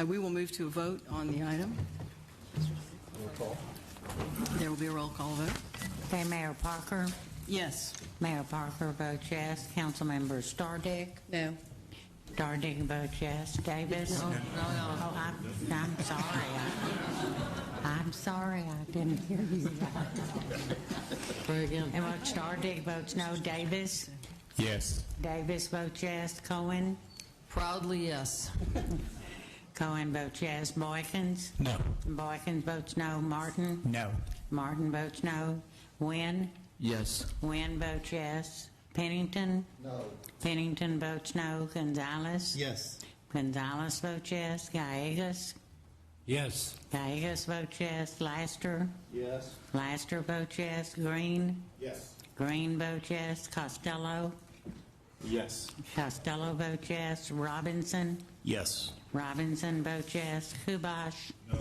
We will move to a vote on the item. There will be a roll call vote. Okay, Mayor Parker. Yes. Mayor Parker votes yes. Councilmember Stardick. No. Stardick votes yes. Davis. No. Oh, I'm sorry. I'm sorry. I didn't hear you. Try again. And what Stardick votes no. Davis. Yes. Davis votes yes. Cohen. Proudly yes. Cohen votes yes. Boykins. No. Boykins votes no. Martin. No. Martin votes no. Wynn. Yes. Wynn votes yes. Pennington. No. Pennington votes no. Gonzalez. Yes. Gonzalez votes yes. Gallegos. Yes. Gallegos votes yes. Laster. Yes. Laster votes yes. Green. Yes. Green votes yes. Costello. Yes. Costello votes yes. Robinson. Yes. Robinson votes yes. Kubash. No.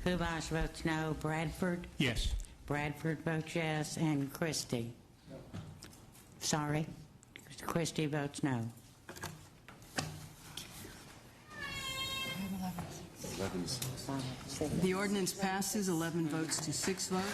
Kubash votes no. Bradford. Yes. Bradford votes yes. And Christie. No. Sorry. Christie votes no. The ordinance passes 11 votes to 6 votes.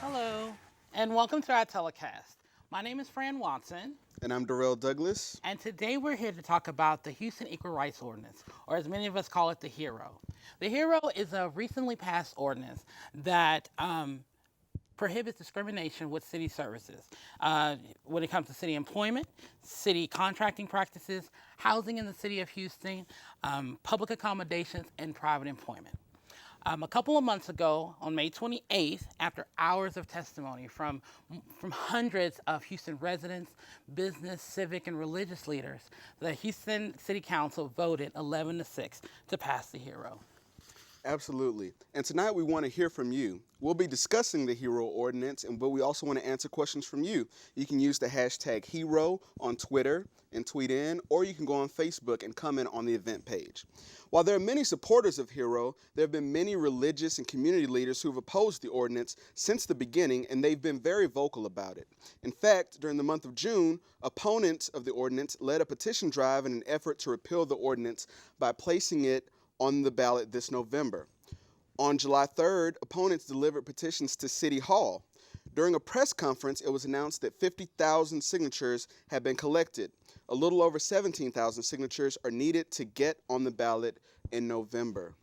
Hello, and welcome to our telecast. My name is Fran Watson, And I'm Darrell Douglas. and today we're here to talk about the Houston Equal Rights Ordinance, or as many of us call it, the HERO. The HERO is a recently passed ordinance that prohibits discrimination with city services when it comes to city employment, city contracting practices, housing in the city of Houston, public accommodations, and private employment. A couple of months ago, on May 28th, after hours of testimony from hundreds of Houston residents, business, civic, and religious leaders, the Houston City Council voted 11-6 to pass the HERO. Absolutely. And tonight we want to hear from you. We'll be discussing the HERO ordinance, but we also want to answer questions from you. You can use the hashtag HERO on Twitter and tweet in, or you can go on Facebook and comment on the event page. While there are many supporters of HERO, there have been many religious and community leaders who have opposed the ordinance since the beginning, and they've been very vocal about it. In fact, during the month of June, opponents of the ordinance led a petition drive in an effort to repeal the ordinance by placing it on the ballot this November. On July 3rd, opponents delivered petitions to City Hall. During a press conference, it was announced that 50,000 signatures had been collected. A little over 17,000 signatures are needed to get on the ballot in November.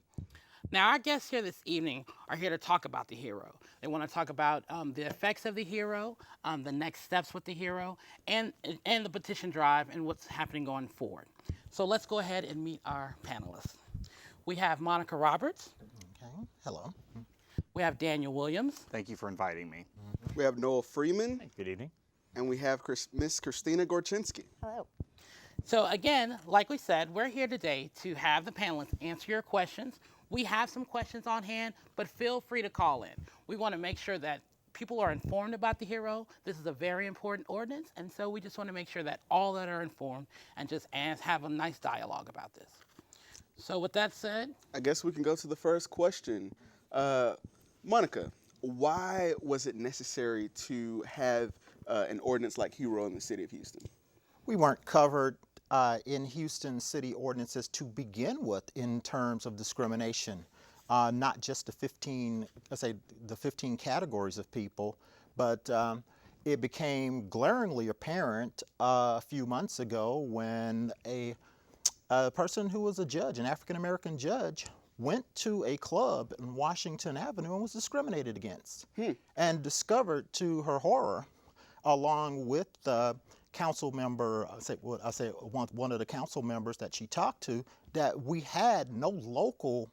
Now, our guests here this evening are here to talk about the HERO. They want to talk about the effects of the HERO, the next steps with the HERO, and the petition drive and what's happening going forward. So let's go ahead and meet our panelists. We have Monica Roberts. Okay, hello. We have Daniel Williams. Thank you for inviting me. We have Noah Freeman, Good evening. and we have Miss Christina Gorczynski. Hello. So again, like we said, we're here today to have the panelists answer your questions. We have some questions on hand, but feel free to call in. We want to make sure that people are informed about the HERO. This is a very important ordinance, and so we just want to make sure that all that are informed and just have a nice dialogue about this. So with that said, I guess we can go to the first question. Monica, why was it necessary to have an ordinance like HERO in the city of Houston? We weren't covered in Houston city ordinances to begin with in terms of discrimination, not just the 15 categories of people, but it became glaringly apparent a few months ago when a person who was a judge, an African-American judge, went to a club in Washington Avenue and was discriminated against, and discovered to her horror, along with the council member, one of the council members that she talked to, that we had no local,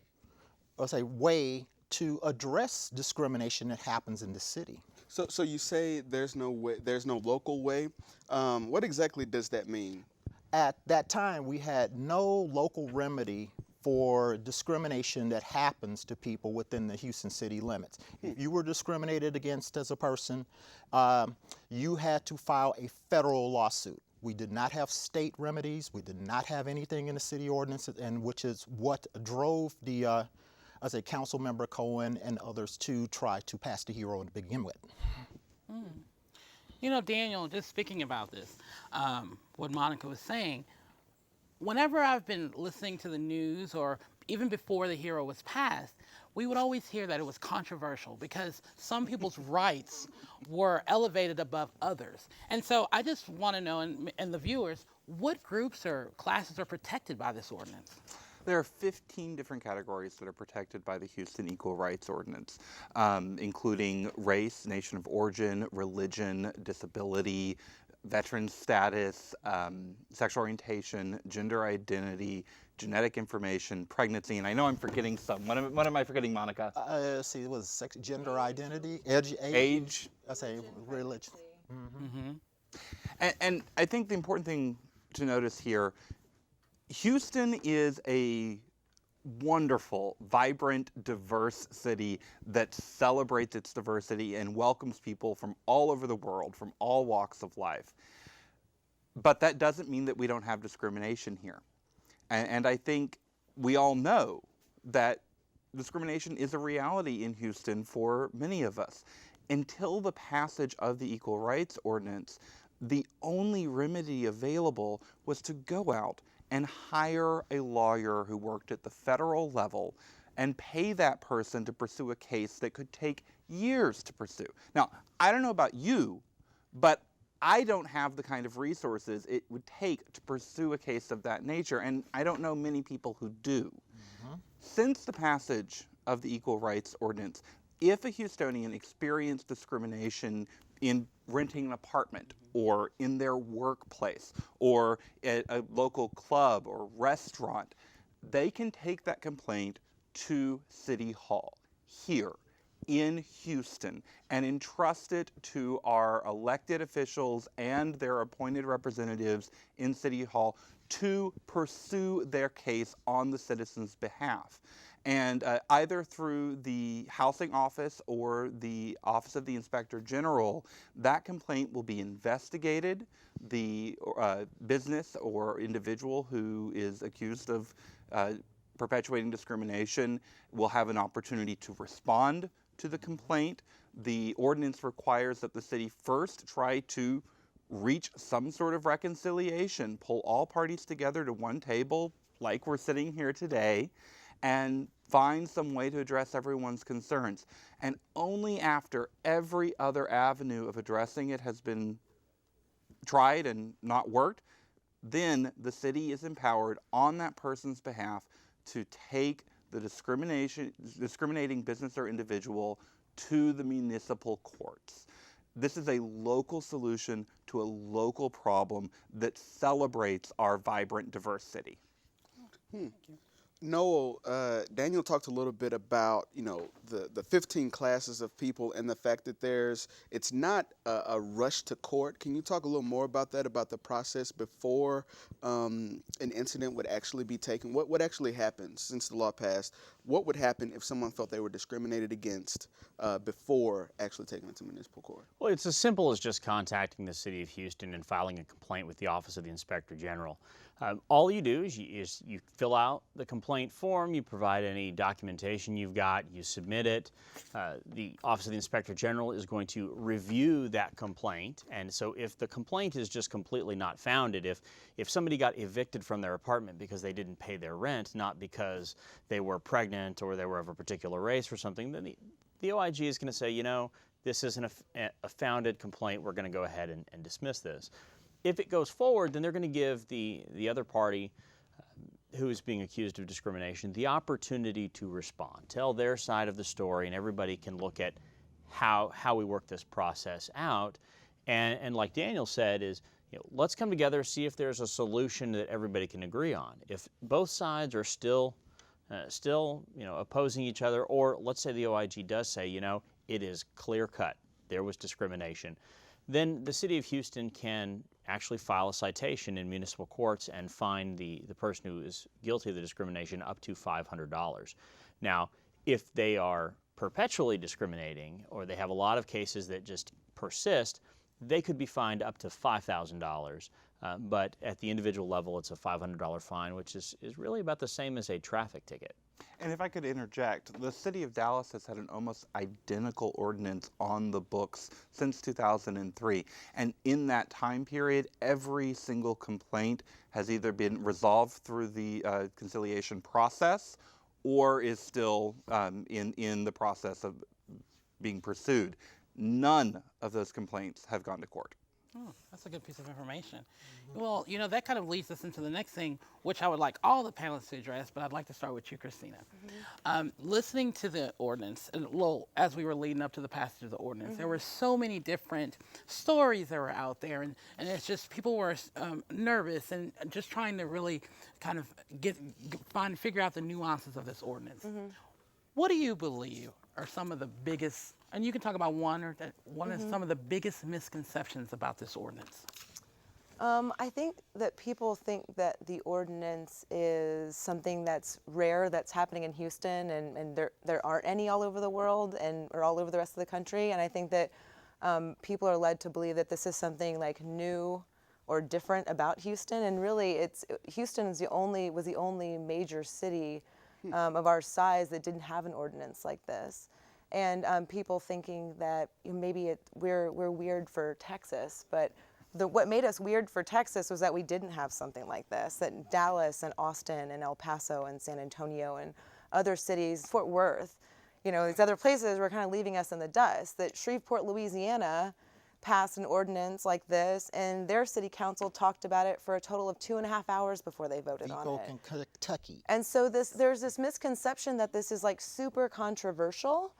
way to address discrimination that happens in the city. So you say there's no way, there's no local way. What exactly does that mean? At that time, we had no local remedy for discrimination that happens to people within the Houston city limits. If you were discriminated against as a person, you had to file a federal lawsuit. We did not have state remedies. We did not have anything in the city ordinance, and which is what drove the as a council member Cohen and others to try to pass the HERO to begin with. You know, Daniel, just speaking about this, what Monica was saying, whenever I've been listening to the news or even before the HERO was passed, we would always hear that it was controversial because some people's rights were elevated above others. And so I just want to know, and the viewers, what groups or classes are protected by this ordinance? There are 15 different categories that are protected by the Houston Equal Rights Ordinance, including race, nation of origin, religion, disability, veteran status, sexual orientation, gender identity, genetic information, pregnancy, and I know I'm forgetting some. What am I forgetting, Monica? Let's see, it was sex, gender identity, Age. I say religion. And I think the important thing to notice here, Houston is a wonderful, vibrant, diverse city that celebrates its diversity and welcomes people from all over the world, from all walks of life. But that doesn't mean that we don't have discrimination here. And I think we all know that discrimination is a reality in Houston for many of us. Until the passage of the Equal Rights Ordinance, the only remedy available was to go out and hire a lawyer who worked at the federal level and pay that person to pursue a case that could take years to pursue. Now, I don't know about you, but I don't have the kind of resources it would take to pursue a case of that nature, and I don't know many people who do. Since the passage of the Equal Rights Ordinance, if a Houstonian experienced discrimination in renting an apartment or in their workplace or at a local club or restaurant, they can take that complaint to City Hall here in Houston and entrust it to our elected officials and their appointed representatives in City Hall to pursue their case on the citizens' behalf. And either through the housing office or the Office of the Inspector General, that complaint will be investigated. The business or individual who is accused of perpetuating discrimination will have an opportunity to respond to the complaint. The ordinance requires that the city first try to reach some sort of reconciliation, pull all parties together to one table like we're sitting here today, and find some way to address everyone's concerns. And only after every other avenue of addressing it has been tried and not worked, then the city is empowered on that person's behalf to take the discriminating business or individual to the municipal courts. This is a local solution to a local problem that celebrates our vibrant, diverse city. Noel, Daniel talked a little bit about, you know, the 15 classes of people and the fact that it's not a rush to court. Can you talk a little more about that, about the process before an incident would actually be taken? What actually happens since the law passed? What would happen if someone felt they were discriminated against before actually taking it to municipal court? Well, it's as simple as just contacting the City of Houston and filing a complaint with the Office of the Inspector General. All you do is you fill out the complaint form, you provide any documentation you've got, you submit it. The Office of the Inspector General is going to review that complaint, and so if the complaint is just completely not founded, if somebody got evicted from their apartment because they didn't pay their rent, not because they were pregnant or they were of a particular race or something, then the OIG is going to say, you know, this isn't a founded complaint, we're going to go ahead and dismiss this. If it goes forward, then they're going to give the other party who is being accused of discrimination the opportunity to respond, tell their side of the story, and everybody can look at how we work this process out. And like Daniel said, is, you know, let's come together, see if there's a solution that everybody can agree on. If both sides are still you know, opposing each other, or let's say the OIG does say, you know, it is clear cut, there was discrimination, then the City of Houston can actually file a citation in municipal courts and fine the person who is guilty of the discrimination up to $500. Now, if they are perpetually discriminating, or they have a lot of cases that just persist, they could be fined up to $5,000 But at the individual level, it's a $500 fine, which is really about the same as a traffic ticket. And if I could interject, the city of Dallas has had an almost identical ordinance on the books since 2003. And in that time period, every single complaint has either been resolved through the conciliation process or is still in the process of being pursued. None of those complaints have gone to court. Oh, that's a good piece of information. Well, that kind of leads us into the next thing, which I would like all the panelists to address, but I'd like to start with you, Christina. Listening to the ordinance, as we were leading up to the passage of the ordinance, there were so many different stories that were out there, and it's just people were nervous and just trying to really kind of figure out the nuances of this ordinance. What do you believe are some of the biggest, and you can talk about one of some of the biggest misconceptions about this ordinance? I think that people think that the ordinance is something that's rare, that's happening in Houston, and there aren't any all over the world or all over the rest of the country. And I think that people are led to believe that this is something like new or different about Houston. And really, Houston was the only major city of our size that didn't have an ordinance like this. And people thinking that maybe we're weird for Texas, but what made us weird for Texas was that we didn't have something like this, that Dallas and Austin and El Paso and San Antonio and other cities, Fort Worth, these other places were kind of leaving us in the dust, that Shreveport, Louisiana passed an ordinance like this, and their city council talked about it for a total of 2.5 hours before they voted on it. in Kentucky. And so there's this misconception that this is like super controversial.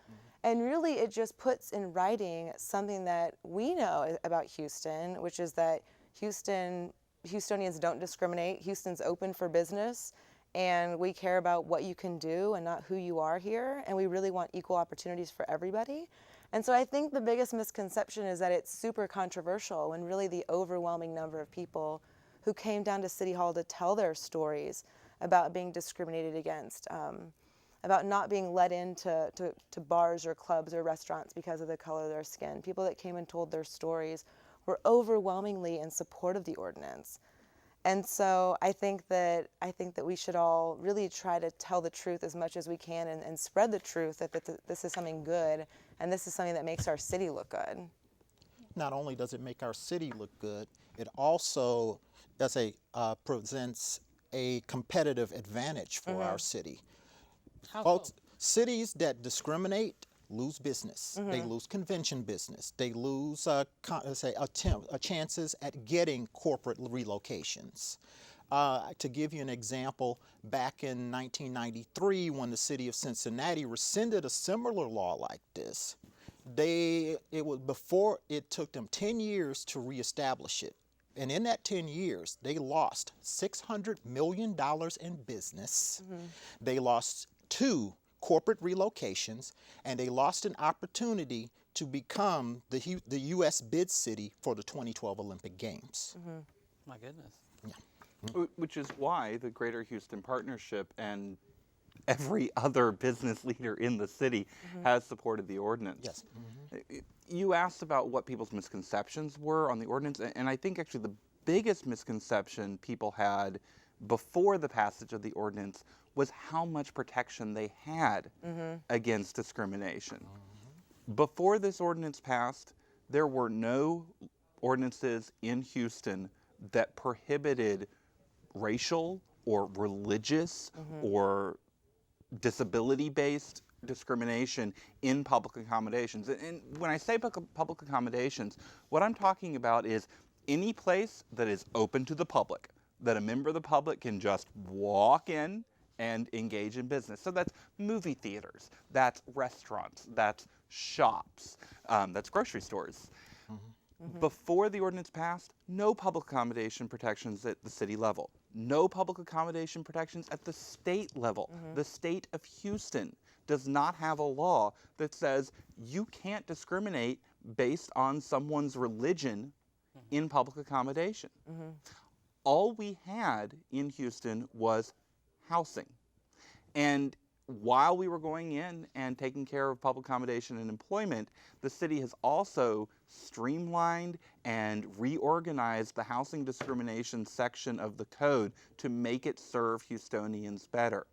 And really, it just puts in writing something that we know about Houston, which is that Houstonians don't discriminate. Houston's open for business, and we care about what you can do and not who you are here. And we really want equal opportunities for everybody. And so I think the biggest misconception is that it's super controversial, when really the overwhelming number of people who came down to City Hall to tell their stories about being discriminated against, about not being let into to bars or clubs or restaurants because of the color of their skin. People that came and told their stories were overwhelmingly in support of the ordinance. And so I think that we should all really try to tell the truth as much as we can and spread the truth that this is something good and this is something that makes our city look good. Not only does it make our city look good, it also presents a competitive advantage for our city. Folks, cities that discriminate lose business. They lose convention business. They lose chances at getting corporate relocations. To give you an example, back in 1993, when the city of Cincinnati rescinded a similar law like this, it took them 10 years to reestablish it. And in that 10 years, they lost $600 million in business. They lost 2 corporate relocations, and they lost an opportunity to become the U.S. bid city for the 2012 Olympic Games. My goodness. Yeah. Which is why the Greater Houston Partnership and every other business leader in the city has supported the ordinance. Yes. You asked about what people's misconceptions were on the ordinance, and I think actually the biggest misconception people had before the passage of the ordinance was how much protection they had against discrimination. Before this ordinance passed, there were no ordinances in Houston that prohibited racial or religious or disability-based discrimination in public accommodations. And when I say public accommodations, what I'm talking about is any place that is open to the public, that a member of the public can just walk in and engage in business. So that's movie theaters, that's restaurants, that's shops, that's grocery stores. Before the ordinance passed, no public accommodation protections at the city level, no public accommodation protections at the state level. The state of Houston does not have a law that says you can't discriminate based on someone's religion in public accommodation. All we had in Houston was housing. And while we were going in and taking care of public accommodation and employment, the city has also streamlined and reorganized the housing discrimination section of the code to make it serve Houstonians better.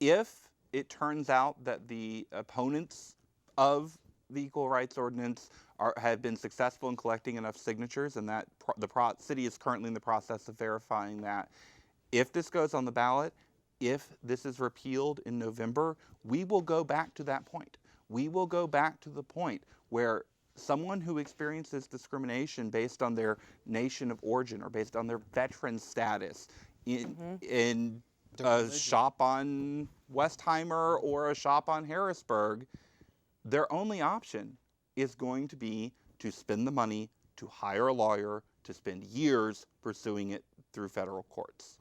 If it turns out that the opponents of the Equal Rights Ordinance have been successful in collecting enough signatures, and that the city is currently in the process of verifying that, if this goes on the ballot, if this is repealed in November, we will go back to that point. We will go back to the point where someone who experiences discrimination based on their nation of origin or based on their veteran status in a shop on Westheimer or a shop on Harrisburg, their only option is going to be to spend the money, to hire a lawyer, to spend years pursuing it through federal courts.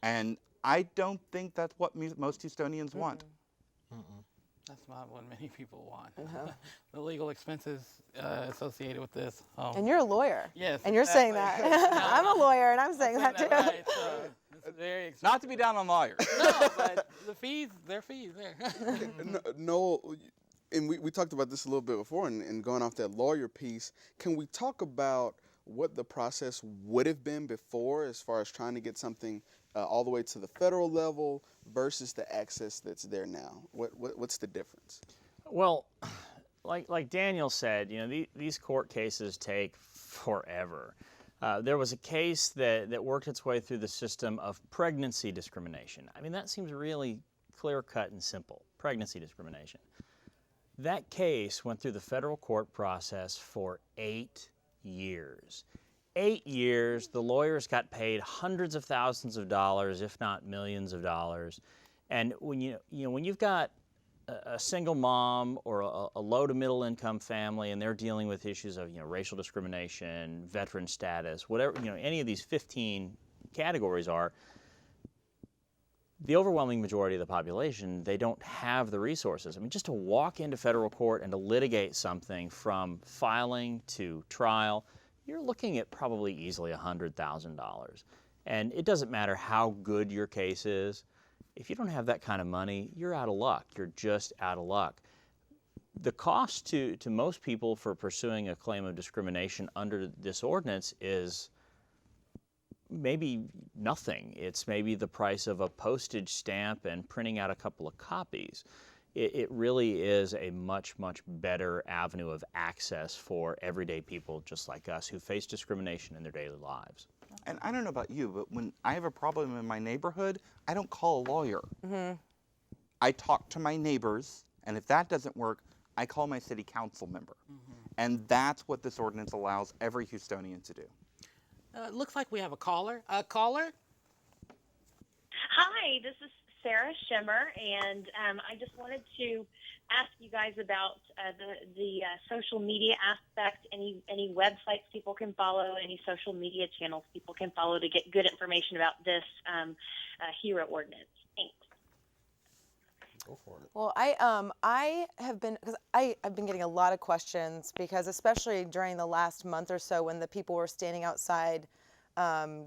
And I don't think that's what most Houstonians want. That's not what many people want. The legal expenses associated with this. And you're a lawyer. Yes. And you're saying that. I'm a lawyer, and I'm saying that too. Right, so it's very expensive. Not to be down on lawyers. No, but the fees, their fees there. No, and we talked about this a little bit before, and going off that lawyer piece, can we talk about what the process would have been before as far as trying to get something all the way to the federal level versus the access that's there now? What's the difference? Well, like Daniel said, these court cases take forever. There was a case that worked its way through the system of pregnancy discrimination. I mean, that seems really clear-cut and simple, pregnancy discrimination. That case went through the federal court process for 8 years. 8 years, the lawyers got paid hundreds of thousands of dollars, if not millions of dollars. And when you've got a single mom or a low to middle income family, and they're dealing with issues of racial discrimination, veteran status, whatever any of these 15 categories are, the overwhelming majority of the population, they don't have the resources. I mean, just to walk into federal court and to litigate something from filing to trial, you're looking at probably easily $100,000. And it doesn't matter how good your case is. If you don't have that kind of money, you're out of luck. You're just out of luck. The cost to most people for pursuing a claim of discrimination under this ordinance is maybe nothing. It's maybe the price of a postage stamp and printing out a couple of copies. It really is a much, much better avenue of access for everyday people just like us who face discrimination in their daily lives. And I don't know about you, but when I have a problem in my neighborhood, I don't call a lawyer. I talk to my neighbors, and if that doesn't work, I call my city council member. And that's what this ordinance allows every Houstonian to do. Looks like we have a caller. Caller? Hi, this is Sarah Shimmer, and I just wanted to ask you guys about the social media aspect, any websites people can follow, any social media channels people can follow to get good information about this HERO ordinance. Thanks. Go for it. Well, I have been, because I've been getting a lot of questions, because especially during the last month or so when the people were standing outside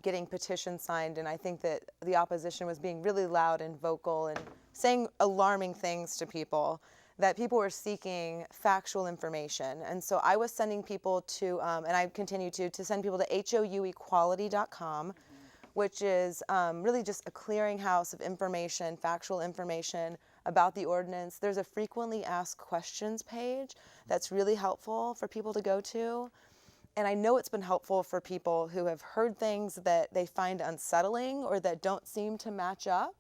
getting petitions signed, and I think that the opposition was being really loud and vocal and saying alarming things to people, that people were seeking factual information. And so I was sending people to, and I continue to send people to HOUequality.com, which is really just a clearinghouse of information, factual information about the ordinance. There's a frequently asked questions page that's really helpful for people to go to. And I know it's been helpful for people who have heard things that they find unsettling or that don't seem to match up,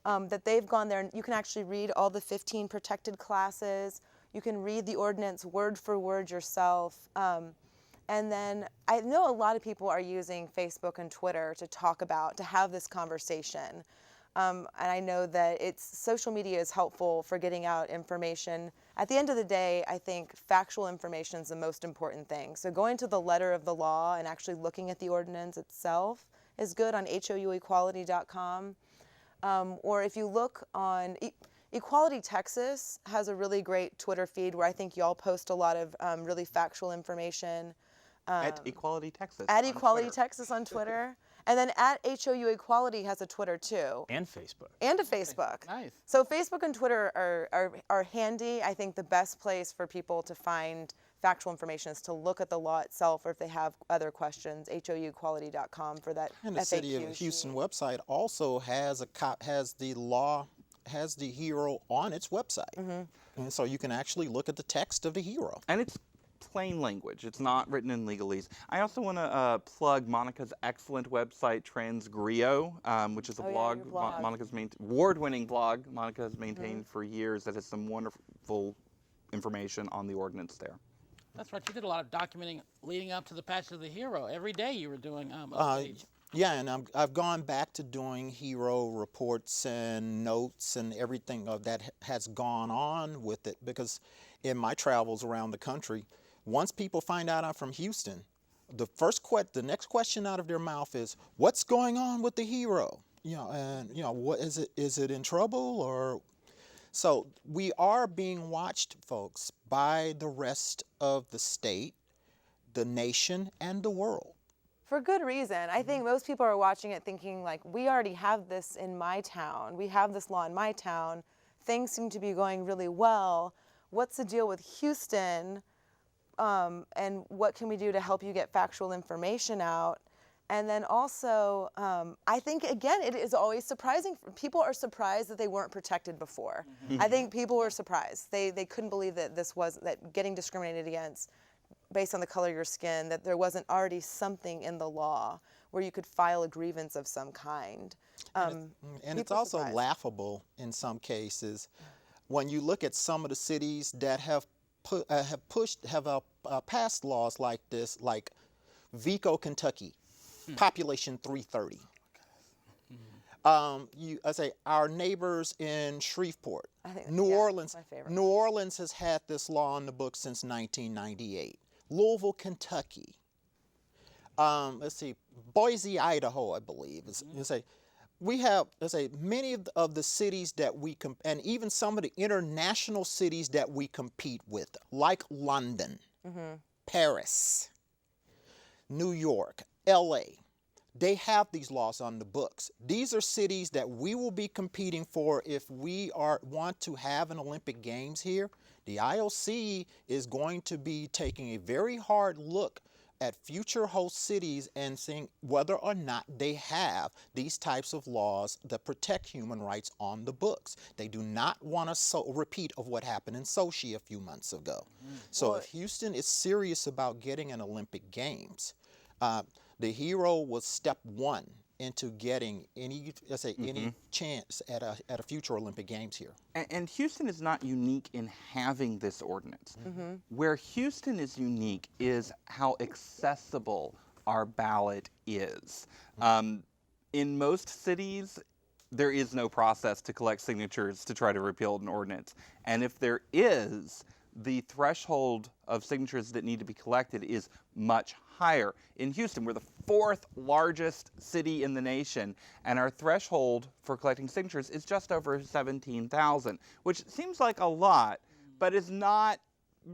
that they've gone there, and you can actually read all the 15 protected classes. You can read the ordinance word for word yourself. And then I know a lot of people are using Facebook and Twitter to have this conversation. And I know that social media is helpful for getting out information. At the end of the day, I think factual information is the most important thing. So going to the letter of the law and actually looking at the ordinance itself is good on HOUequality.com. Or if you look on Equality Texas has a really great Twitter feed where I think y'all post a lot of really factual information. At Equality Texas. At Equality Texas on Twitter. And then at HOU Equality has a Twitter too. And Facebook. And a Facebook. Nice. So Facebook and Twitter are handy. I think the best place for people to find factual information is to look at the law itself, or if they have other questions, houequality.com for that And the City of FAQ Houston sheet. website also has has the HERO on its website. And so you can actually look at the text of the HERO. And it's plain language. It's not written in legalese. I also want to plug Monica's excellent website, Transgrio, which is a Oh, yeah, blog. your blog. Monica's award-winning blog. Monica has maintained for years that has some wonderful information on the ordinance there. That's right. You did a lot of documenting leading up to the passage of the HERO. Every day you were doing updates. Yeah, and I've gone back to doing HERO reports and notes and everything of that has gone on with it, because in my travels around the country, once people find out I'm from Houston, the next question out of their mouth is, "What's going on with the HERO?" What is it? Is it in trouble or? So we are being watched, folks, by the rest of the state, the nation, and the world. For good reason. I think most people are watching it thinking, like, we already have this in my town. We have this law in my town. Things seem to be going really well. What's the deal with Houston? And what can we do to help you get factual information out? And then also, I think, again, it is always surprising. People are surprised that they weren't protected before. I think people were surprised. They couldn't believe that that getting discriminated against based on the color of your skin, that there wasn't already something in the law where you could file a grievance of some kind. And it's people are also surprised. laughable in some cases when you look at some of the cities that have passed laws like this, like Vico, Kentucky, population 330. Our neighbors in Shreveport, I think- New yeah, Orleans. my favorite. New Orleans has had this law on the books since 1998. Louisville, Kentucky. Boise, Idaho, I believe. We have, many of the cities that and even some of the international cities that we compete with, like London, Paris, New York, LA. They have these laws on the books. These are cities that we will be competing for if we want to have an Olympic Games here. The IOC is going to be taking a very hard look at future host cities and seeing whether or not they have these types of laws that protect human rights on the books. They do not want a repeat of what happened in Sochi a few months ago. So if Houston is serious about getting an Olympic Games, the HERO was step one into getting any chance at a future Olympic Games here. And Houston is not unique in having this ordinance. Where Houston is unique is how accessible our ballot is. In most cities, there is no process to collect signatures to try to repeal an ordinance. And if there is, the threshold of signatures that need to be collected is much higher. In Houston, we're the fourth largest city in the nation, and our threshold for collecting signatures is just over 17,000, which seems like a lot, but is not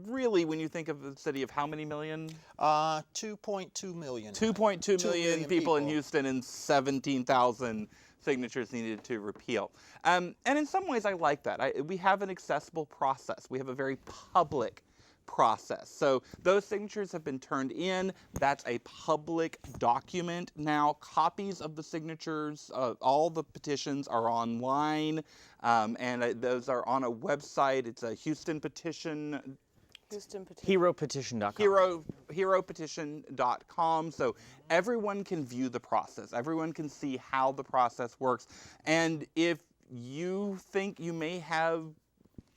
really when you think of a city of how many million? 2.2 million. 2.2 2 million people in Houston and 17,000 signatures needed to repeal. And in some ways I like that. We have an accessible process. We have a very public process. So those signatures have been turned in. That's a public document now. Copies of the signatures, all the petitions are online, and those are on a website. It's a Houston petition. HEROpetition.com. HEROpetition.com. So everyone can view the process. Everyone can see how the process works. And if you think you may have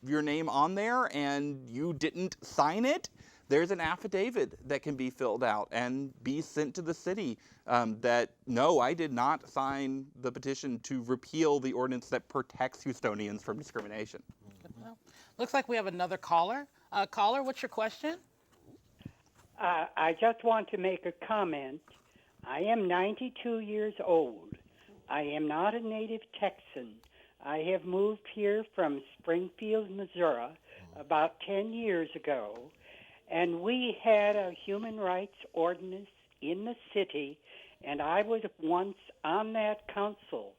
your name on there and you didn't sign it, there's an affidavit that can be filled out and be sent to the city that, no, I did not sign the petition to repeal the ordinance that protects Houstonians from discrimination. Well, looks like we have another caller. Caller, what's your question? I just want to make a comment. I am 92 years old. I am not a native Texan. I have moved here from Springfield, Missouri, about 10 years ago, and we had a human rights ordinance in the city, and I was once on that council,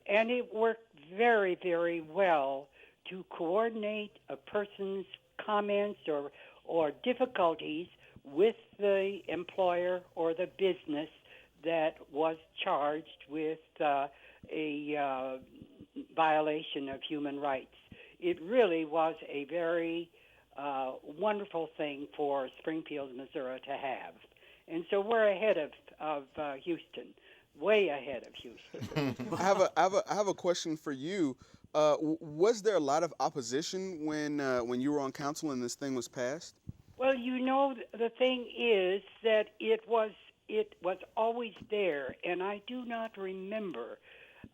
and it worked very, very well to coordinate a person's comments or difficulties with the employer or the business that was charged with a violation of human rights. It really was a very wonderful thing for Springfield, Missouri to have. And so we're ahead of Houston, way ahead of Houston. I have a question for you. Was there a lot of opposition when you were on council and this thing was passed? Well, you know, the thing is that it was always there, and I do not remember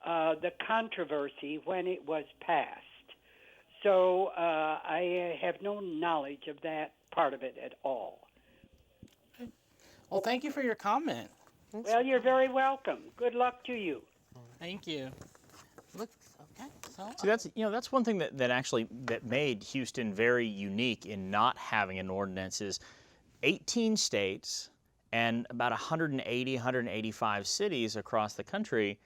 the controversy when it was passed. So I have no knowledge of that part of it at all. Well, thank you for your comment. Well, you're very welcome. Good luck to you. Thank you. Looks okay. So See, that's one thing that made Houston very unique in not having an ordinance is 18 states and about 180, 185 cities across the country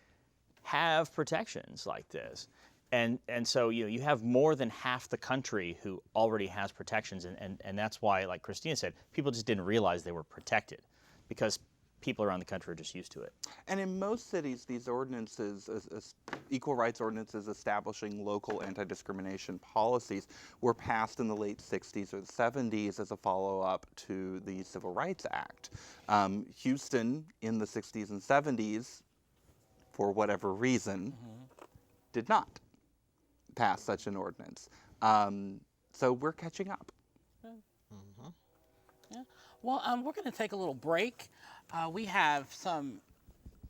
have protections like this. And so you have more than half the country who already has protections, and that's why, like Christina said, people just didn't realize they were protected because people around the country are just used to it. And in most cities, these ordinances, equal rights ordinances establishing local anti-discrimination policies, were passed in the late 60s or the 70s as a follow-up to the Civil Rights Act. Houston, in the 60s and 70s, for whatever reason, did not pass such an ordinance. So we're catching up. yeah. Well, we're going to take a little break. We have some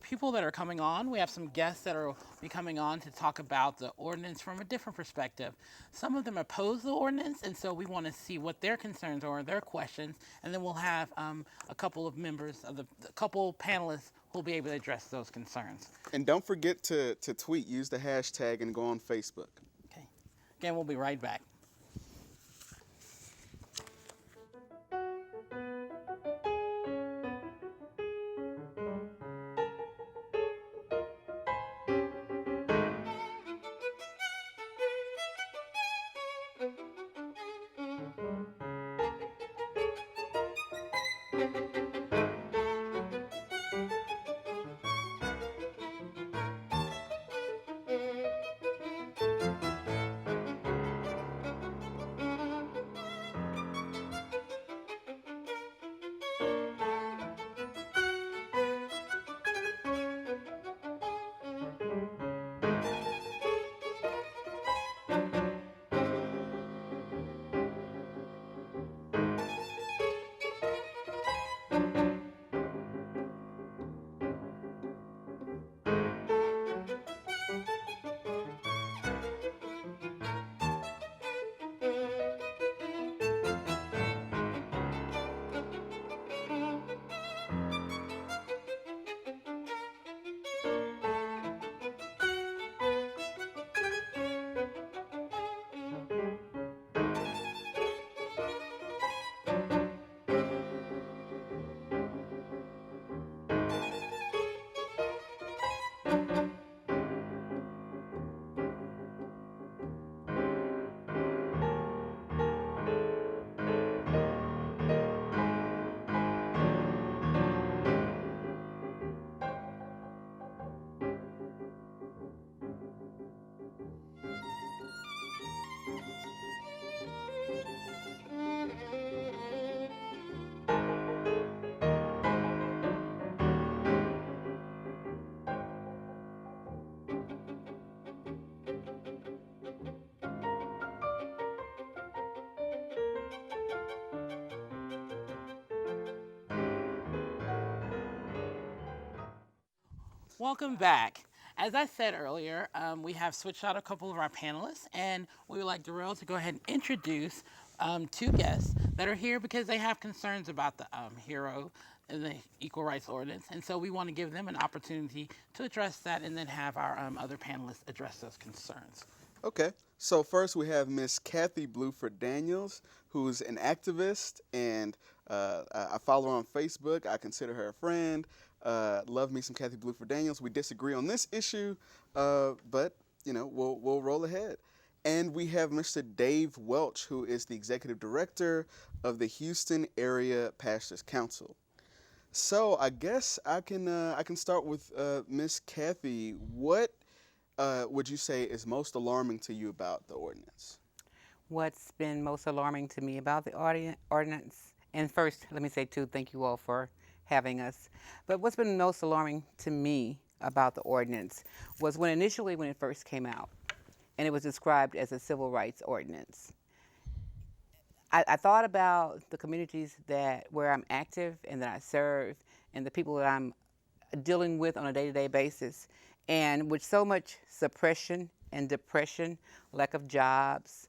people that are coming on. We have some guests that are be coming on to talk about the ordinance from a different perspective. Some of them oppose the ordinance, and so we want to see what their concerns are, their questions, and then we'll have a couple of members of the couple panelists who will be able to address those concerns. And don't forget to tweet, use the hashtag, and go on Facebook. Okay. Again, we'll be right back. Welcome back. As I said earlier, we have switched out a couple of our panelists, and we would like Darrell to go ahead and introduce two guests that are here because they have concerns about the HERO and the Equal Rights Ordinance, and so we want to give them an opportunity to address that and then have our other panelists address those concerns. Okay, so first we have Miss Kathy Bluford Daniels, who's an activist, and I follow her on Facebook. I consider her a friend. Love me some Kathy Bluford Daniels. We disagree on this issue, but you know, we'll roll ahead. And we have Mr. Dave Welch, who is the executive director of the Houston Area Pastors Council. So I guess I can start with Miss Kathy. What would you say is most alarming to you about the ordinance? What's been most alarming to me about the ordinance, and first, let me say too, thank you all for having us. But what's been most alarming to me about the ordinance was when it first came out, and it was described as a civil rights ordinance. I thought about the communities where I'm active and that I serve, and the people that I'm dealing with on a day-to-day basis. And with so much suppression and depression, lack of jobs,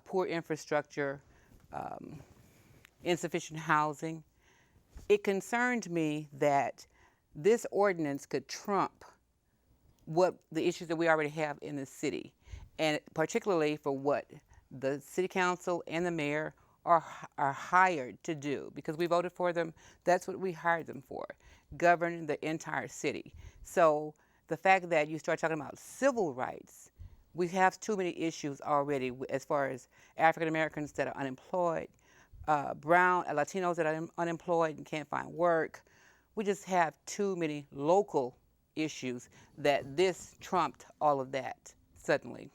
poor infrastructure, insufficient housing, it concerned me that this ordinance could trump what the issues that we already have in the city, and particularly for what the city council and the mayor are hired to do, because we voted for them. That's what we hired them for, govern the entire city. So the fact that you start talking about civil rights, we have too many issues already as far as African Americans that are unemployed, Latinos that are unemployed and can't find work. We just have too many local issues that this trumped all of that suddenly.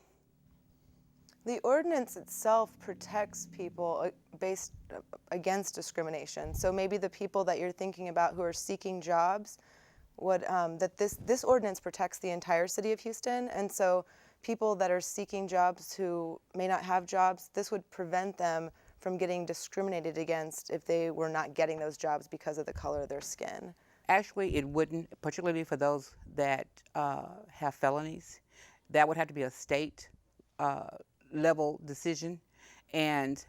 The ordinance itself protects people based against discrimination. So maybe the people that you're thinking about who are seeking jobs, this ordinance protects the entire city of Houston, and so people that are seeking jobs who may not have jobs, this would prevent them from getting discriminated against if they were not getting those jobs because of the color of their skin. Actually, it wouldn't, particularly for those that have felonies. That would have to be a state level decision, and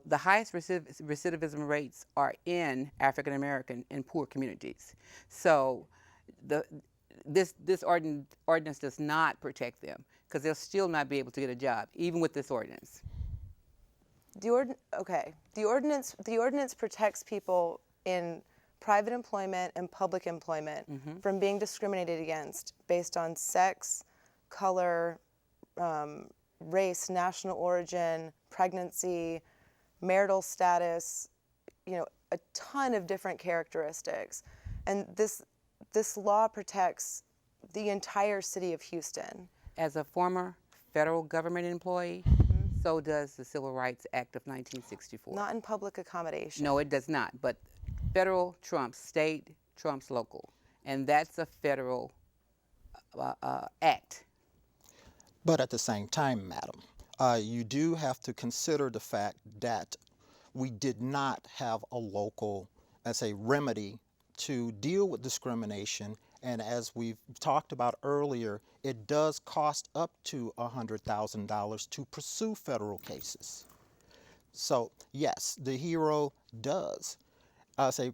the highest recidivism rates are in African American and poor communities. So this ordinance does not protect them, because they'll still not be able to get a job even with this ordinance. The ordinance protects people in private employment and public employment from being discriminated against based on sex, color, race, national origin, pregnancy, marital status, a ton of different characteristics. And this law protects the entire city of Houston. As a former federal government employee, so does the Civil Rights Act of 1964. Not in public accommodation. No, it does not, but federal trumps state, trumps local, and that's a federal act. But at the same time, madam, you do have to consider the fact that we did not have a local, as a remedy to deal with discrimination. And as we've talked about earlier, it does cost up to $100,000 to pursue federal cases. So yes, the HERO does,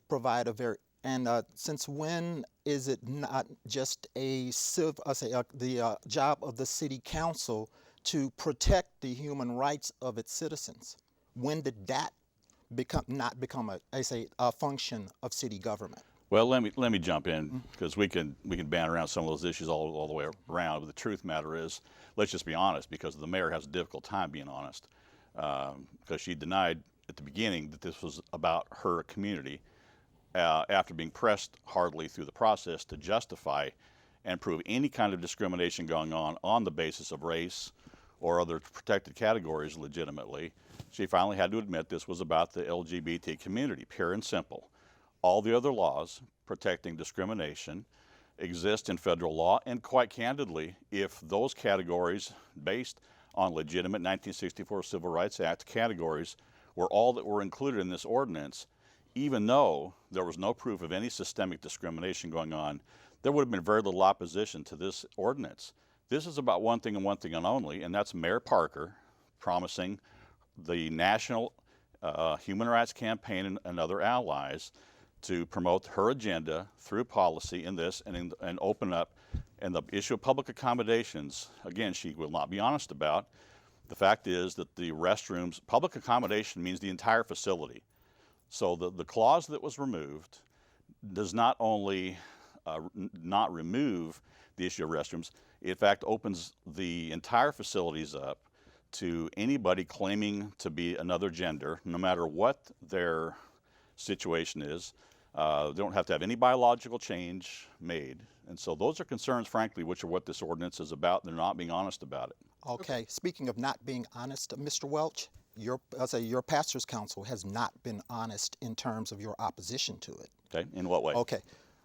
provide a very, and since when is it not just the job of the city council to protect the human rights of its citizens? When did that not become a function of city government? Well, let me jump in, because we can ban around some of those issues all the way around. But the truth of the matter is, let's just be honest, because the mayor has a difficult time being honest, because she denied at the beginning that this was about her community. After being pressed hardly through the process to justify and prove any kind of discrimination going on the basis of race or other protected categories legitimately, she finally had to admit this was about the LGBT community, pure and simple. All the other laws protecting discrimination exist in federal law, and quite candidly, if those categories based on legitimate 1964 Civil Rights Act categories were all that were included in this ordinance, even though there was no proof of any systemic discrimination going on, there would have been very little opposition to this ordinance. This is about one thing and one thing only, and that's Mayor Parker promising the National Human Rights Campaign and other allies to promote her agenda through policy in this and open up. And the issue of public accommodations, again, she will not be honest about. The fact is that the restrooms, public accommodation means the entire facility. So the clause that was removed does not only not remove the issue of restrooms, it in fact opens the entire facilities up to anybody claiming to be another gender, no matter what their situation is. They don't have to have any biological change made. And so those are concerns, frankly, which are what this ordinance is about. They're not being honest about it. Okay, speaking of not being honest, Mr. Welch, your pastor's council has not been honest in terms of your opposition to it. Okay, in what way? Okay,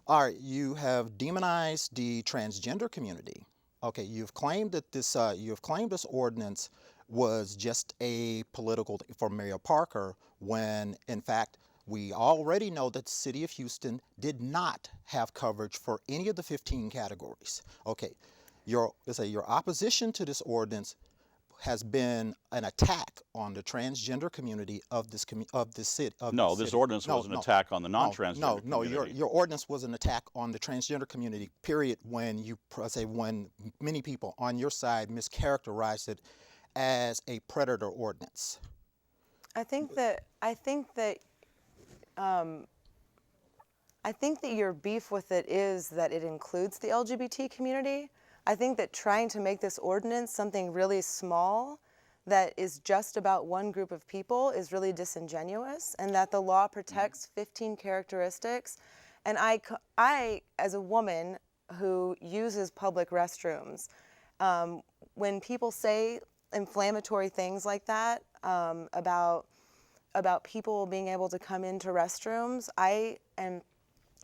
all right, you have demonized the transgender community. Okay, you've claimed that this ordinance was just a political for Mayor Parker, when in fact we already know that the city of Houston did not have coverage for any of the 15 categories. Okay, your opposition to this ordinance has been an attack on the transgender community of this city. No, this ordinance was an attack on the non-transgender community. No, your ordinance was an attack on the transgender community, period, when when many people on your side mischaracterized it as a predator ordinance. I think that your beef with it is that it includes the LGBT community. I think that trying to make this ordinance something really small that is just about one group of people is really disingenuous, and that the law protects 15 characteristics. And I as a woman who uses public restrooms, when people say inflammatory things like that about people being able to come into restrooms, I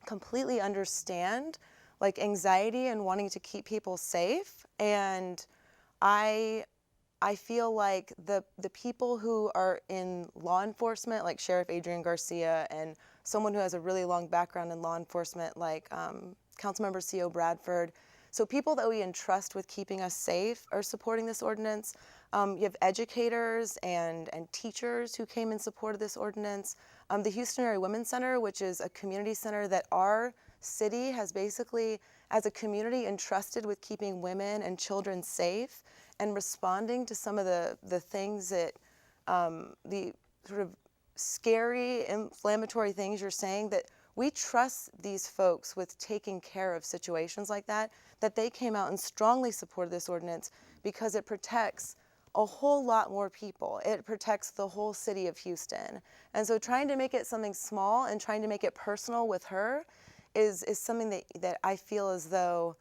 completely understand like anxiety and wanting to keep people safe. And I feel like the people who are in law enforcement, like Sheriff Adrian Garcia, and someone who has a really long background in law enforcement, like Councilmember C.O. Bradford, so people that we entrust with keeping us safe are supporting this ordinance. You have educators and teachers who came in support of this ordinance. The Houston Area Women's Center, which is a community center that our city has basically, as a community, entrusted with keeping women and children safe and responding to some of the things that, the sort of scary, inflammatory things you're saying, that we trust these folks with taking care of situations like that they came out and strongly supported this ordinance because it protects a whole lot more people. It protects the whole city of Houston. And so trying to make it something small and trying to make it personal with her is something that I feel as though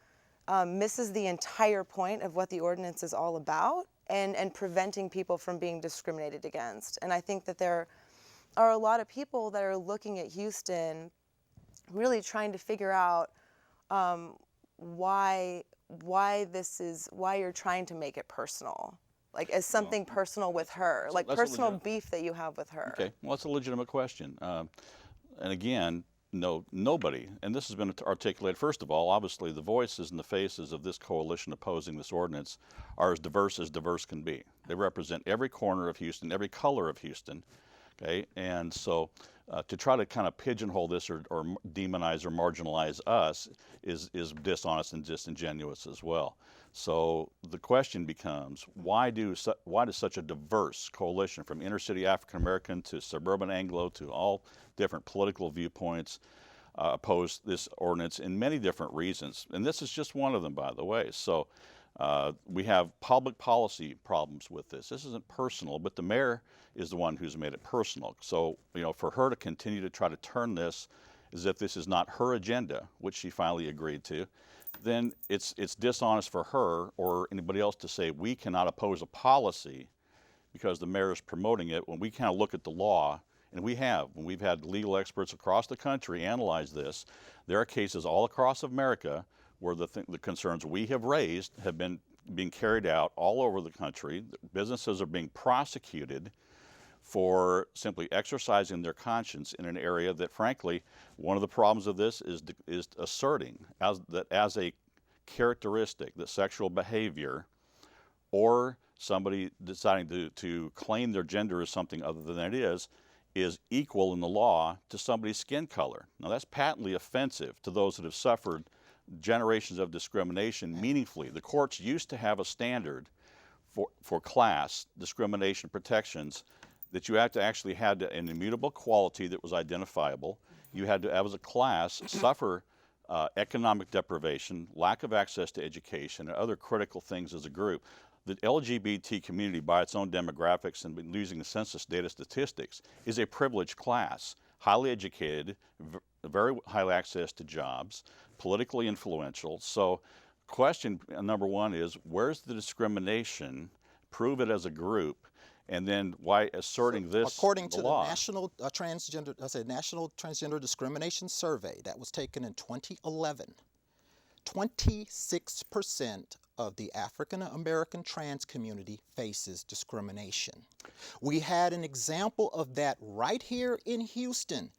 misses the entire point of what the ordinance is all about, and preventing people from being discriminated against. And I think that there are a lot of people that are looking at Houston really trying to figure out why you're trying to make it personal, like as something personal with her, like personal beef that you have with her. Okay, well, that's a legitimate question. And again, no, nobody, and this has been articulated, first of all, obviously the voices and the faces of this coalition opposing this ordinance are as diverse can be. They represent every corner of Houston, every color of Houston, okay? And so to try to kind of pigeonhole this or demonize or marginalize us is dishonest and disingenuous as well. So the question becomes, why does such a diverse coalition, from inner city African American to suburban Anglo to all different political viewpoints, oppose this ordinance in many different reasons? And this is just one of them, by the way. So we have public policy problems with this. This isn't personal, but the mayor is the one who's made it personal. So, you know, for her to continue to try to turn this as if this is not her agenda, which she finally agreed to, then it's dishonest for her or anybody else to say we cannot oppose a policy because the mayor is promoting it, when we kind of look at the law, and when we've had legal experts across the country analyze this. There are cases all across America where the concerns we have raised have been being carried out all over the country. Businesses are being prosecuted for simply exercising their conscience in an area that, frankly, one of the problems of this is asserting that as a characteristic, that sexual behavior or somebody deciding to claim their gender as something other than it is equal in the law to somebody's skin color. Now, that's patently offensive to those that have suffered generations of discrimination meaningfully. The courts used to have a standard for class discrimination protections that you have to actually had an immutable quality that was identifiable. You had to, as a class, suffer economic deprivation, lack of access to education, and other critical things as a group. The LGBT community, by its own demographics and using the census data statistics, is a privileged class, highly educated, very high access to jobs, politically influential. So question number one is, where's the discrimination? Prove it as a group. And then why asserting this according to law? the National National Transgender Discrimination Survey that was taken in 2011, 26% of the African American trans community faces discrimination. We had an example of that right here in Houston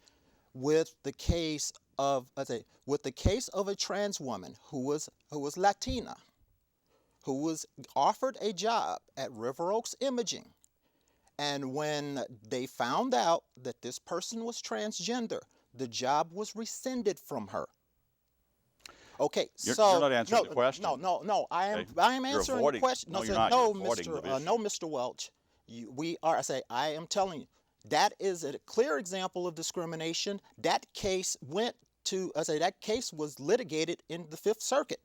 with the case of a trans woman who was Latina, who was offered a job at River Oaks Imaging. And when they found out that this person was transgender, the job was rescinded from her. Okay, You're so not answering the question. No. I am You're answering avoiding- the question. no, you're not. You're avoiding the issue. No, Mr. Welch. I am telling you, that is a clear example of discrimination. That case that case was litigated in the Fifth Circuit.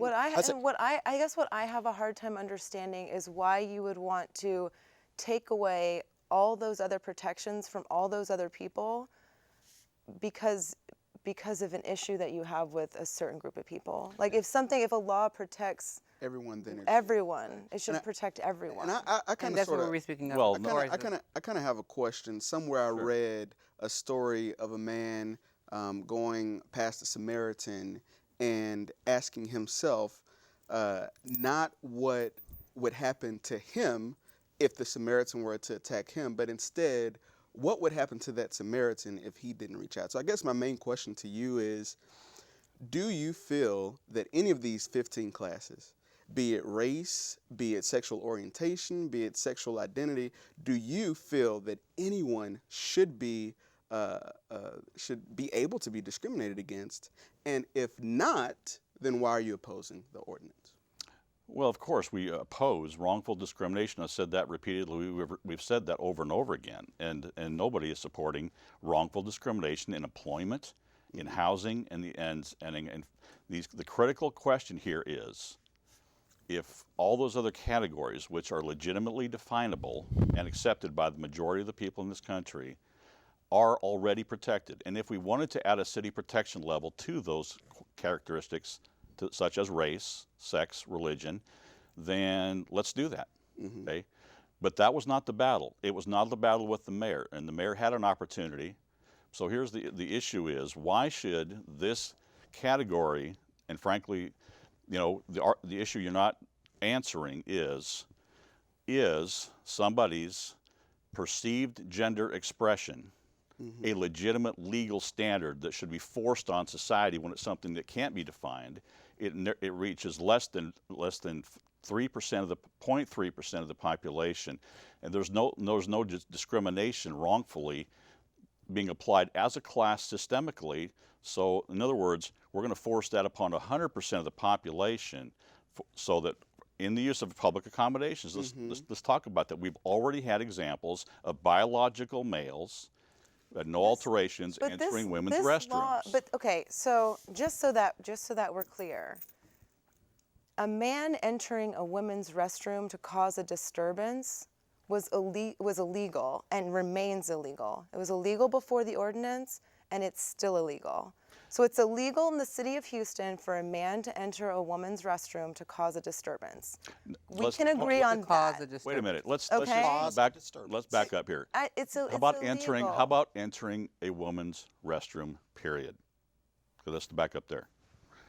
I guess what I have a hard time understanding is why you would want to take away all those other protections from all those other people because of an issue that you have with a certain group of people. Like if a law protects Everyone, then it should protect everyone. And I kind of That's sort what of we're speaking of. Well, I kind of have a question. Somewhere I read a story of a man going past a Samaritan and asking himself not what would happen to him if the Samaritan were to attack him, but instead, what would happen to that Samaritan if he didn't reach out? So I guess my main question to you is, do you feel that any of these 15 classes, be it race, be it sexual orientation, be it sexual identity, do you feel that anyone should be able to be discriminated against? And if not, then why are you opposing the ordinance? Well, of course, we oppose wrongful discrimination. I've said that repeatedly. We've said that over and over again. And nobody is supporting wrongful discrimination in employment, in housing, and the critical question here is, if all those other categories, which are legitimately definable and accepted by the majority of the people in this country, are already protected, and if we wanted to add a city protection level to those characteristics, such as race, sex, religion, then let's do that. Okay? But that was not the battle. It was not the battle with the mayor, and the mayor had an opportunity. So here's the issue is, why should this category, and frankly, the issue you're not answering is somebody's perceived gender expression a legitimate legal standard that should be forced on society when it's something that can't be defined? It reaches less than 3% of the 0.3% of the population, and there's no discrimination wrongfully being applied as a class systemically. So in other words, we're going to force that upon 100% of the population, so that in the use of public accommodations, let's talk about that. We've already had examples of biological males, no alterations, entering women's restrooms. So just so that we're clear, a man entering a women's restroom to cause a disturbance was illegal and remains illegal. It was illegal before the ordinance, and it's still illegal. So it's illegal in the city of Houston for a man to enter a woman's restroom to cause a disturbance. We can agree on that. Wait a minute. Let's back up here. It's illegal. How about entering a woman's restroom? Period. So let's back up there.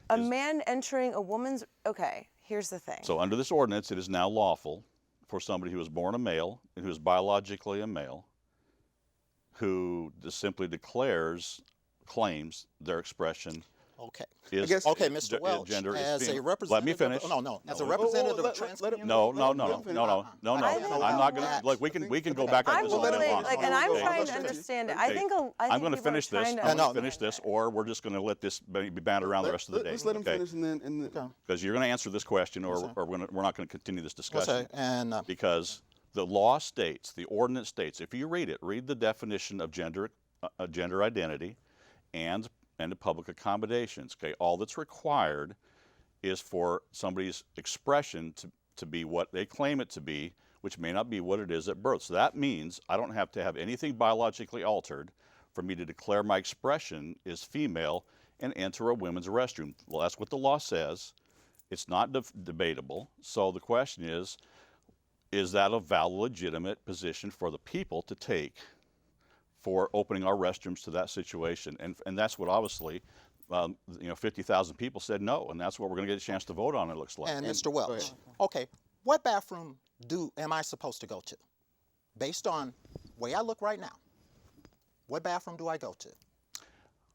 A man entering a woman's. Okay. Here's the thing. So under this ordinance, it is now lawful for somebody who was born a male and who is biologically a male, who just simply claims their expression. Okay. Mr. Welch, gender as is a representative. Let me finish. As a representative of trans community. No. I'm not going to. Like we can go back on this all day long. And I'm trying to understand it. I think I'm going to finish this. I'm going to finish this, or we're just going to let this be bantered around the rest of the day. Let's let him finish, and then because you're going to answer this question, or we're not going to continue this discussion. And because The law states, the ordinance states, if you read it, read the definition of gender identity and the public accommodations. Okay, all that's required is for somebody's expression to be what they claim it to be, which may not be what it is at birth. So that means I don't have to have anything biologically altered for me to declare my expression is female and enter a women's restroom. Well, that's what the law says. It's not debatable. So the question is that a valid, legitimate position for the people to take for opening our restrooms to that situation? And that's what obviously, 50,000 people said no, and that's what we're going to get a chance to vote on, it looks like. And Mr. Welch, okay, what bathroom am I supposed to go to? Based on the way I look right now, what bathroom do I go to?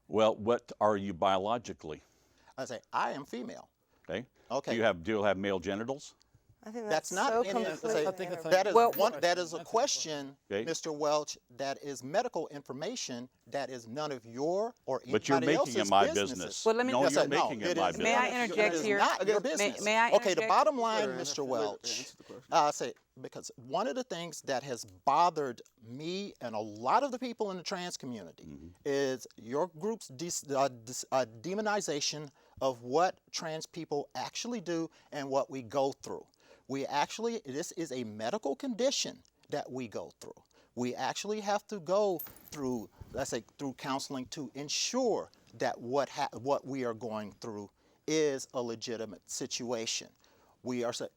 Well, what are you biologically? I say, I am female. Okay. Okay. Do you have male genitals? I think That's not so any, completely that is a question, Okay. Mr. Welch, that is medical information that is none of your or anybody But you're making else's it my businesses. business. Well, let me- no, Yes, you're I know. making It it my is- May I business. interject It is here? not your business. May I Okay, the interject? bottom line, Mr. Welch, say, because one of the things that has bothered me and a lot of the people in the trans community is your group's demonization of what trans people actually do and what we go through. This is a medical condition that we go through. We actually have to go through, let's say, through counseling to ensure that what we are going through is a legitimate situation. We have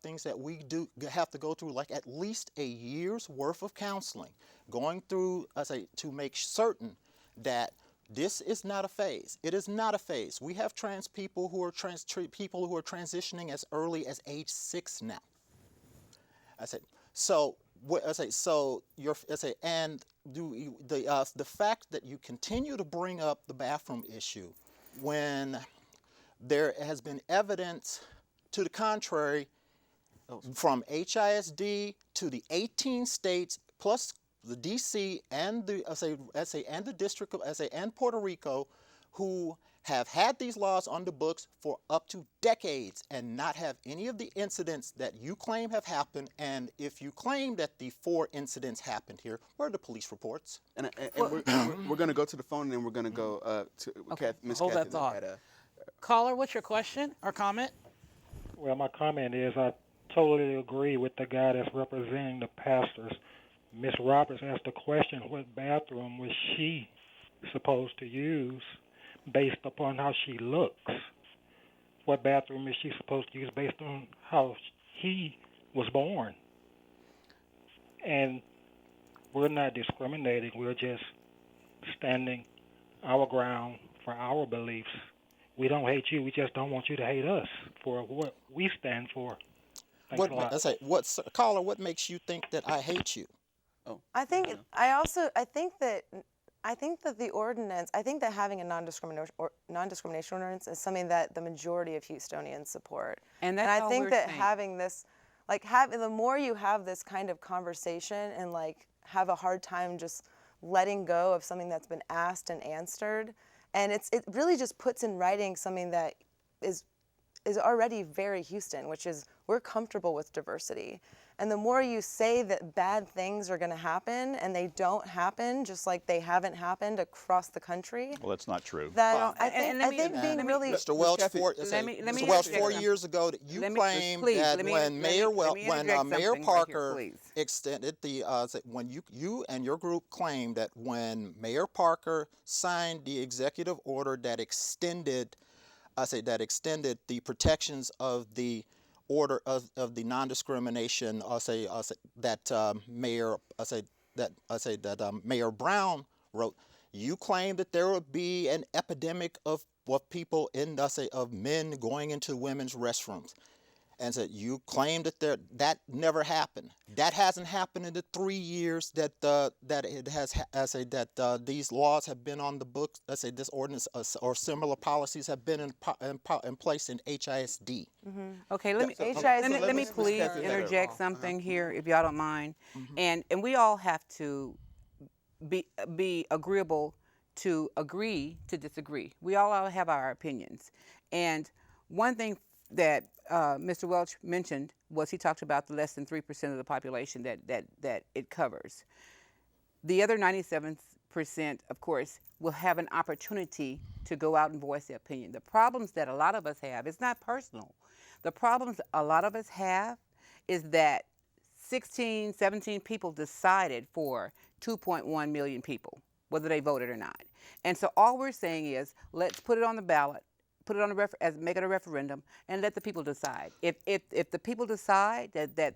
things that we do have to go through, like at least a year's worth of counseling, going through, to make certain that this is not a phase. It is not a phase. We have trans people who are transitioning as early as age 6 now. The fact that you continue to bring up the bathroom issue when there has been evidence to the contrary from HISD to the 18 states plus the DC and the and the District of and Puerto Rico, who have had these laws on the books for up to decades and not have any of the incidents that you claim have happened. And if you claim that the 4 incidents happened here, where are the police reports? And we're going to go to the phone, and then we're going to go to Ms. Hold Kathy. that thought. Caller, what's your question or comment? Well, my comment is I totally agree with the guy that's representing the pastors. Ms. Roberts asked the question, what bathroom was she supposed to use based upon how she looks? What bathroom is she supposed to use based on how he was born? And we're not discriminating. We're just standing our ground for our beliefs. We don't hate you. We just don't want you to hate us for what we stand for. Thanks a lot. Caller, what makes you think that I hate you? I think that the ordinance, I think that having a non-discrimination ordinance is something that the majority of Houstonians support. And that's I all think we're that saying. having this, the more you have this kind of conversation and have a hard time just letting go of something that's been asked and answered, and it really just puts in writing something that is already very Houston, which is we're comfortable with diversity. And the more you say that bad things are going to happen and they don't happen, just like they haven't happened across the country. Well, that's not true. I think being really Mr. Welch, Mr. Welch, 4 years ago, you claimed that when Mayor Parker extended the when you and your group claimed that when Mayor Parker signed the executive order that extended the protections of the order of the non-discrimination, Mayor Brown wrote, you claim that there would be an epidemic of people of men going into women's restrooms, and said you claim that never happened. That hasn't happened in the 3 years that these laws have been on the books. This ordinance or similar policies have been in place in HISD. Okay, let me please interject something here, if y'all don't mind. And we all have to be agreeable to agree to disagree. We all have our opinions. And one thing Mr. Welch mentioned was he talked about the less than 3% of the population that it covers. The other 97%, of course, will have an opportunity to go out and voice their opinion. The problems that a lot of us have, it's not personal. The problems a lot of us have is that 16, 17 people decided for 2.1 million people, whether they voted or not. And so all we're saying is, let's put it on the ballot, put it on make it a referendum, and let the people decide. If the people decide that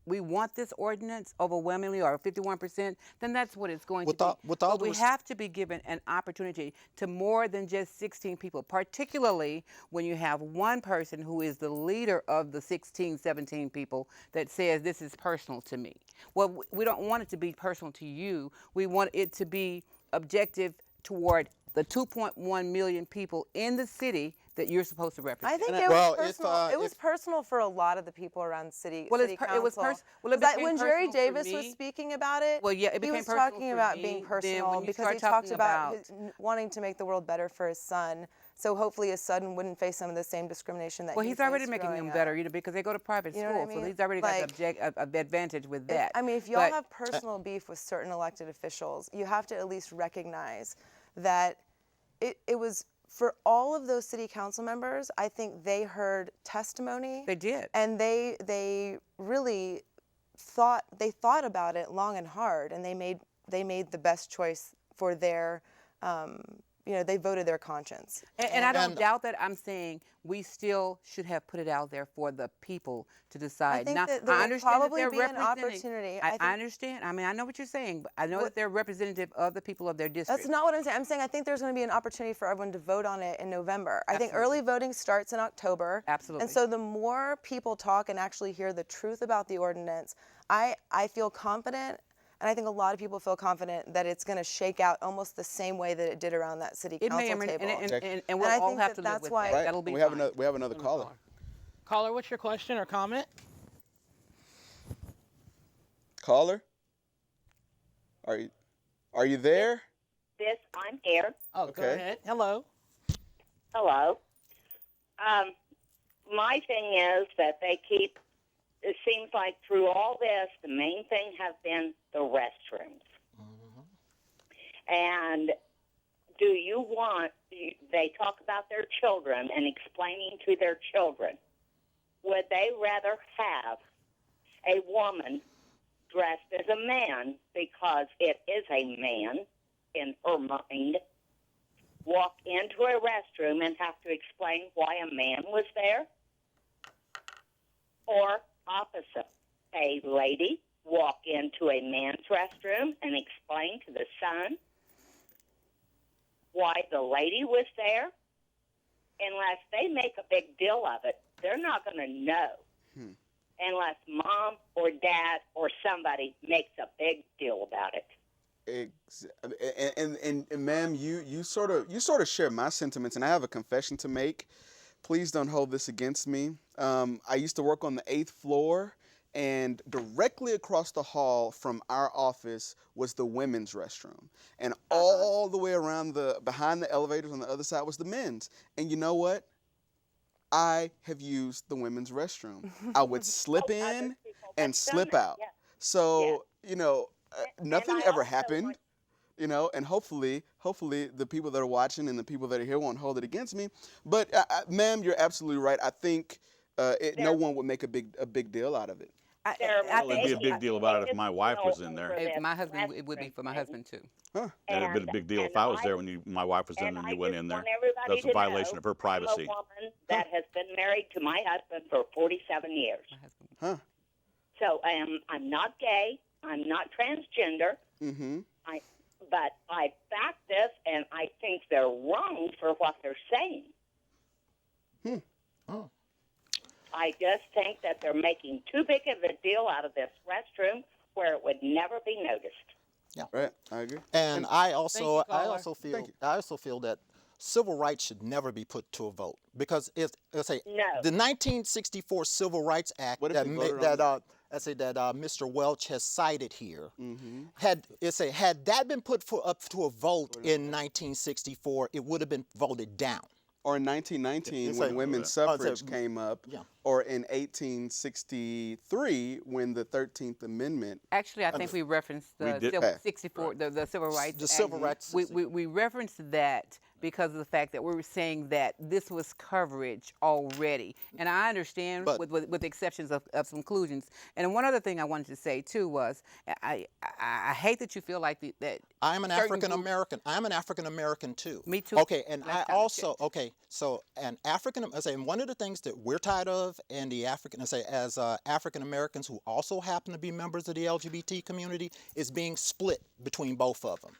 we want this ordinance overwhelmingly, or 51%, then that's what it's going to be. But we have to be given an opportunity to more than just 16 people, particularly when you have one person who is the leader of the 16, 17 people that says this is personal to me. Well, we don't want it to be personal to you. We want it to be objective toward the 2.1 million people in the city that you're supposed to represent. I think it was personal. It was personal for a lot of the people around city council. It was personal. Well, it that became when Jerry personal for Davis was me. speaking about it, Well, yeah, it he became was personal talking for about me. being Then personal when you because start he talked talking about about wanting to make the world better for his son. So hopefully his son wouldn't face some of the same discrimination that Well, he he's already faced making growing him up. better, because they go to private You know school, what I mean? so he's already Like, got the advantage with that. If y'all But- have personal beef with certain elected officials, you have to at least recognize that it was for all of those city council members. I think they heard testimony. They did, and they really thought about it long and hard, and they made the best choice for their. They voted their conscience. And I don't doubt that. I'm saying we still should have put it out there for the people to decide. I think now, that there I will understand probably that be they're an representing. opportunity. I understand. I mean, I know what you're saying, but I know that they're representative of the people of their district. That's not what I'm saying. I'm saying I think there's going to be an opportunity for everyone to vote on it in November. I think early voting starts in October. Absolutely. And so the more people talk and actually hear the truth about the ordinance, I feel confident. And I think a lot of people feel confident that it's going to shake out almost the same way that it did around that city council table. And we'll I all think have to live that's with why that. That'll be we fine. have another caller. Caller, what's your question or comment? Caller, are you there? I'm here. Oh, go ahead. Hello. Hello. My thing is that it seems like through all this, the main thing has been the restrooms. And do you want, they talk about their children and explaining to their children, would they rather have a woman dressed as a man because it is a man in her mind, walk into a restroom and have to explain why a man was there? Or opposite, a lady walk into a man's restroom and explain to the son why the lady was there? Unless they make a big deal of it, they're not going to know unless mom or dad or somebody makes a big deal about it. And ma'am, you sort of share my sentiments, and I have a confession to make. Please don't hold this against me. I used to work on the 8th floor, and directly across the hall from our office was the women's restroom. And all the way around behind the elevators on the other side was the men's. And you know what? I have used the women's restroom. I would slip in and slip out. Yeah. So, nothing ever happened. And hopefully the people that are watching and the people that are here won't hold it against me. But, ma'am, you're absolutely right. I think no one would make a big deal out of it. It'd be a big deal about it if my wife was in there. If my husband, it would be for my husband too. And it'd been a big deal if I was there when my wife was in there and you went in there. That's a violation of her privacy. I'm a woman that has been married to my husband for 47 years. So I'm not gay. I'm not transgender. Mm-hmm. But I back this, and I think they're wrong for what they're saying. I just think that they're making too big of a deal out of this restroom where it would never be noticed. Yeah. Right. I agree. And I also caller. feel that civil rights should never be put to a vote because the 1964 Civil Rights Act that Mr. Welch has cited here had that been put up to a vote in 1964, it would have been voted down. Or in 1919 It's when like- women's Oh, suffrage came up, yeah. or in 1863 when the 13th Amendment. Actually, I think we referenced We the did- Civil, Okay. 64, the Civil Rights The Act. Civil Rights. We referenced that because of the fact that we were saying that this was coverage already. And I understand But- with the exceptions of some inclusions. And one other thing I wanted to say too was I hate that you feel like that I'm an certain African groups- American. I'm an African American too. Me too. Okay, and Last I time I also checked. okay. So an African, I say, one of the things that we're tired of, and the African, I say, as African Americans who also happen to be members of the LGBT community, is being split between both of them.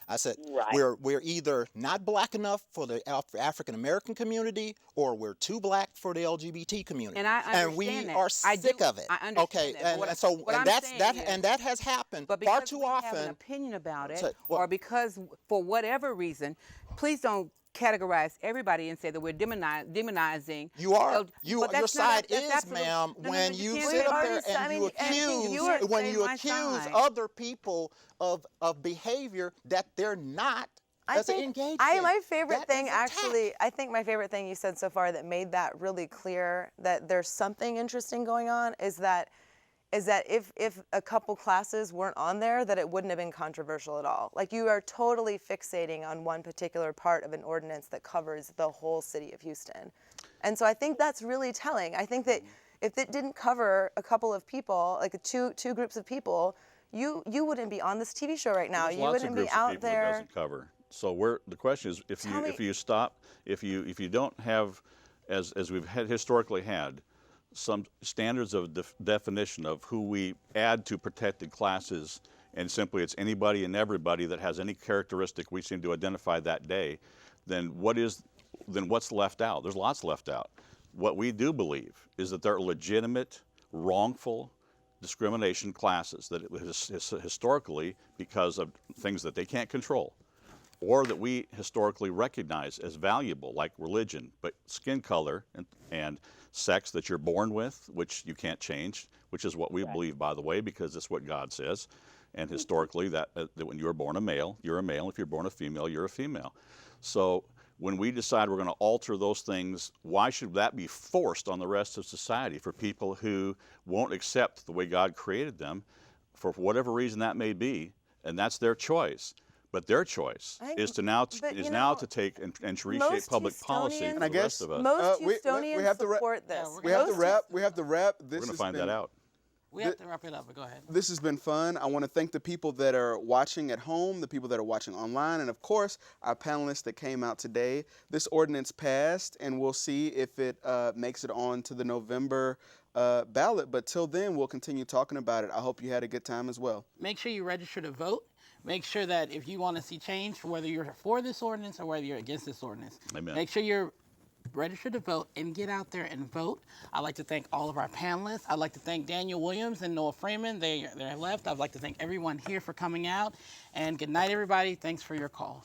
I said we're either not black enough for the African American community, or we're too black for the LGBT community. And I and we understand that. are I sick do. of it. I understand okay, that. But and, what I- and so what and I'm that's saying that is- and that has happened But far because too we have often. an opinion about it, So, well- or because for whatever reason, please don't categorize everybody and say that we're demonizing. You are. But Your that's not- side that's is, absolute- ma'am, no, when you you can't sit say up that. there Already, I and mean, you and accuse you were when saying you my accuse side. other people of behavior that they're not engaged in. My favorite That thing is attack. actually, I think my favorite thing you said so far that made that really clear that there's something interesting going on is that if a couple classes weren't on there, that it wouldn't have been controversial at all. Like, you are totally fixating on one particular part of an ordinance that covers the whole city of Houston. And so I think that's really telling. I think that if it didn't cover a couple of people, like two groups of people, you wouldn't be on this TV show right now. There's You lots of wouldn't be groups of out people there. it doesn't cover. So the question is, if Tell me- you stop, if you don't have, as we've historically had, some standards of definition of who we add to protected classes, and simply it's anybody and everybody that has any characteristic we seem to identify that day, then what's left out? There's lots left out. What we do believe is that there are legitimate, wrongful discrimination classes that historically, because of things that they can't control, or that we historically recognize as valuable, like religion, but skin color and sex that you're born with, which you can't change, which is what we believe, by the way, because it's what God says. And historically, that when you're born a male, you're a male. If you're born a female, you're a female. So when we decide we're going to alter those things, why should that be forced on the rest of society for people who won't accept the way God created them, for whatever reason that may be, and that's their choice. But their choice is to now to take and to reshape most public policy Houstonians- for the rest of us. Most we Houstonians have to support this. We have to Most wrap. We have to wrap. We're going to find that out. We have to wrap it up, but go ahead. This has been fun. I want to thank the people that are watching at home, the people that are watching online, and of course, our panelists that came out today. This ordinance passed, and we'll see if it makes it on to the November ballot. But till then, we'll continue talking about it. I hope you had a good time as well. Make sure you register to vote. Make sure that if you want to see change, whether you're for this ordinance or whether you're against this ordinance, Amen. make sure you're registered to vote and get out there and vote. I'd like to thank all of our panelists. I'd like to thank Daniel Williams and Noah Freeman. They're left. I'd like to thank everyone here for coming out. And good night, everybody. Thanks for your calls.